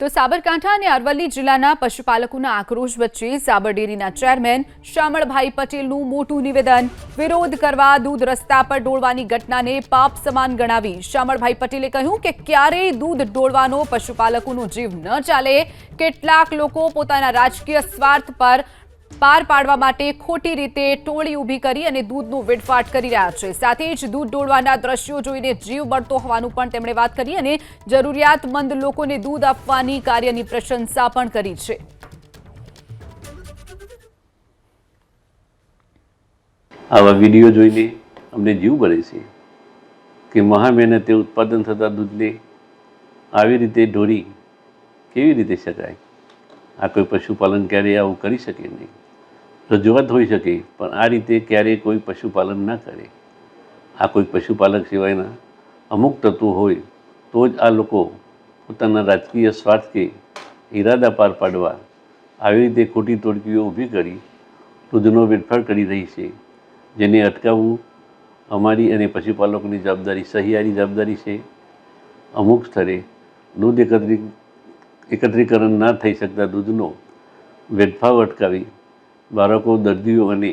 તો સાબરકાંઠા અને અરવલ્લી જિલ્લાના પશુપાલકોના આક્રોશ વચ્ચે સાબર ડેરીના ચેરમેન શામળભાઈ પટેલનું મોટું નિવેદન। વિરોધ કરવા દૂધ રસ્તા પર ડોળવાની ઘટનાને પાપ સમાન ગણાવી શામળભાઈ પટેલે કહ્યું કે ક્યારેય દૂધ ડોળવાનો પશુપાલકોનો જીવ ન ચાલે। કેટલાક લોકો પોતાના રાજકીય સ્વાર્થ પર પાર પાડવા માટે ખોટી રીતે ટોળી ઊભી કરી અને દૂધનો વેડફાટ કરી રહ્યા છે। સાથે જ દૂધ ડોળવાના દ્રશ્યો જોઈને જીવ બળતો હોવાનું પણ તેમણે વાત કરી અને જરૂરિયાતમંદ લોકોને દૂધ આપવાની કાર્યની પ્રશંસા પણ કરી છે। આવા વિડીયો જોઈને અમને જીવ બળે છે કે મહા મહેનતે ઉત્પાદન થતા દૂધને આવી રીતે ઢોળી કેવી રીતે શકાય। આ કોઈ પશુપાલન ક્યારેય આવું કરી શકે નહીં। રજૂઆત હોઈ શકે પણ આ રીતે ક્યારેય કોઈ પશુપાલન ના કરે। આ કોઈ પશુપાલક સિવાયના અમુક તત્વો હોય તો જ આ લોકો પોતાના રાજકીય સ્વાર્થ કે ઈરાદા પાર પાડવા આવી રીતે ખોટી ટોળકીઓ ઊભી કરી દૂધનો વેડફાટ કરી રહી છે, જેને અટકાવવું અમારી અને પશુપાલકોની જવાબદારી સહિયારી જવાબદારી છે। અમુક સ્થળે દૂધ એકત્રીકરણ ના થઈ શકતા દૂધનો વેડફાવ અટકાવી બાળકો, દર્દીઓ અને